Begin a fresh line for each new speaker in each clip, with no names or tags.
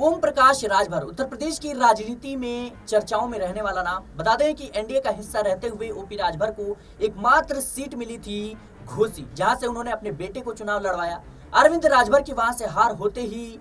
ओम प्रकाश राजभर उत्तर प्रदेश की राजनीति में चर्चाओं में रहने वाला नाम। बता दें कि एनडीए का हिस्सा रहते हुए ओपी राजभर को एकमात्र सीट मिली थी घोसी, जहां से उन्होंने अपने बेटे को चुनाव लड़वाया। अरविंद राजभर की वहां से हार होते ही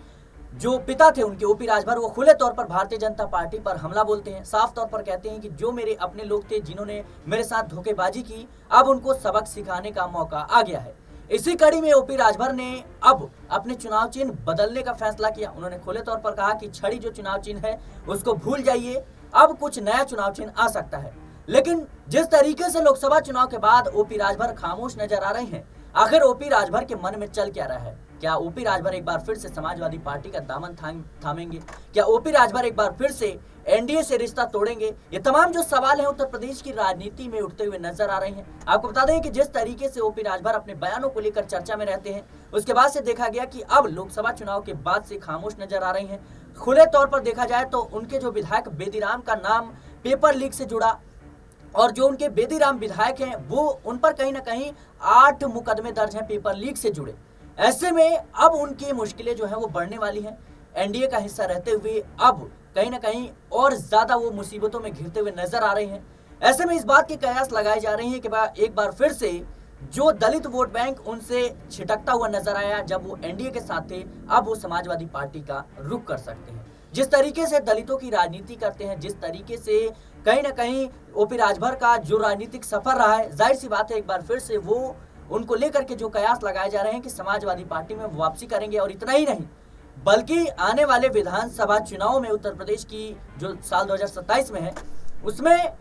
जो पिता थे उनके ओपी राजभर, वो खुले तौर पर भारतीय जनता पार्टी पर हमला बोलते हैं। साफ तौर पर कहते हैं कि जो मेरे अपने लोग थे जिन्होंने मेरे साथ धोखेबाजी की, अब उनको सबक सिखाने का मौका आ गया है। इसी कड़ी में ओपी राजभर ने अब अपने चुनाव चिन्ह बदलने का फैसला किया। उन्होंने खुले तौर पर कहा कि छड़ी जो चुनाव चिन्ह है उसको भूल जाइए, अब कुछ नया चुनाव चिन्ह आ सकता है। लेकिन जिस तरीके से लोकसभा चुनाव के बाद ओपी राजभर खामोश नजर आ रहे हैं, आखिर ओपी राजभर के मन में चल क्या रहा है? क्या ओपी राजभर एक बार फिर से समाजवादी पार्टी का दामन थामेंगे? क्या ओपी राजभर एक बार फिर से एनडीए से रिश्ता तोड़ेंगे? ये तमाम जो सवाल हैं उत्तर प्रदेश की राजनीति में उठते हुए नजर आ रहे हैं। आपको बता दें कि जिस तरीके से ओपी राजभर अपने बयानों को लेकर चर्चा में रहते हैं, उसके बाद से देखा गया कि अब लोकसभा चुनाव के बाद से खामोश नजर आ रही हैं। खुले तौर पर देखा जाए तो उनके जो विधायक बेदीराम का नाम पेपर लीक से जुड़ा, और जो उनके बेदीराम विधायक हैं वो उन पर कहीं ना कहीं 8 मुकदमे दर्ज हैं पेपर लीक से जुड़े। ऐसे में अब उनकी मुश्किलें जो है वो बढ़ने वाली हैं। एनडीए का हिस्सा रहते हुए अब कहीं ना कहीं और ज्यादा वो मुसीबतों में घिरते हुए नजर आ रहे हैं। ऐसे में इस बात की कयास लगाई जा रही है कि एक बार फिर से जो दलित वोट बैंक उनसे छिटकता हुआ नजर आया जब वो एनडीए के साथ थे, अब वो समाजवादी पार्टी का रुख कर सकते हैं। जिस तरीके से दलितों की राजनीति करते हैं, जिस तरीके से कहीं ना कहीं ओपी राजभर का जो राजनीतिक सफर रहा है, जाहिर सी बात है एक बार फिर से वो उनको लेकर के जो कयास लगाए जा रहे हैं कि समाजवादी पार्टी में वापसी करेंगे। और इतना ही नहीं, बल्कि आने वाले विधानसभा चुनाव में उत्तर प्रदेश की जो साल 2027 में है, उसमें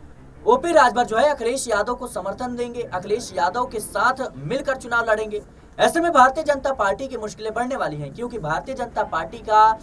ओपी राजभर जो है अखिलेश यादव को समर्थन देंगे, अखिलेश यादव के साथ मिलकर चुनाव लड़ेंगे। ऐसे में भारतीय जनता पार्टी की मुश्किलें बढ़ने वाली हैं, क्योंकि भारतीय जनता पार्टी का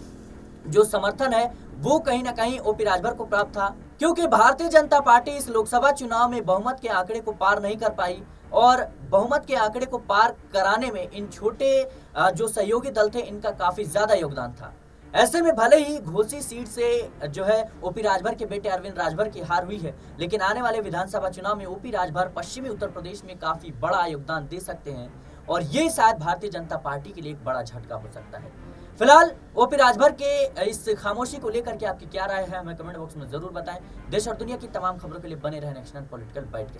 जो समर्थन है वो कहीं ना कहीं ओपी राजभर को प्राप्त था, क्योंकि भारतीय जनता पार्टी इस लोकसभा चुनाव में बहुमत के आंकड़े को पार नहीं कर पाई, और बहुमत के आंकड़े को पार कराने में इन छोटे जो सहयोगी दल थे इनका काफी ज्यादा योगदान था। ऐसे में भले ही घोसी सीट से जो है ओपी राजभर के बेटे अरविंद राजभर की हार हुई है, लेकिन आने वाले विधानसभा चुनाव में ओपी राजभर पश्चिमी उत्तर प्रदेश में काफी बड़ा योगदान दे सकते हैं, और ये शायद भारतीय जनता पार्टी के लिए एक बड़ा झटका हो सकता है। फिलहाल ओपी राजभर के इस खामोशी को लेकर के आपकी क्या राय है, हमें कमेंट बॉक्स में जरूर बताएं। देश और दुनिया की तमाम खबरों के लिए बने रहें नेशनल पॉलिटिकल बाइट के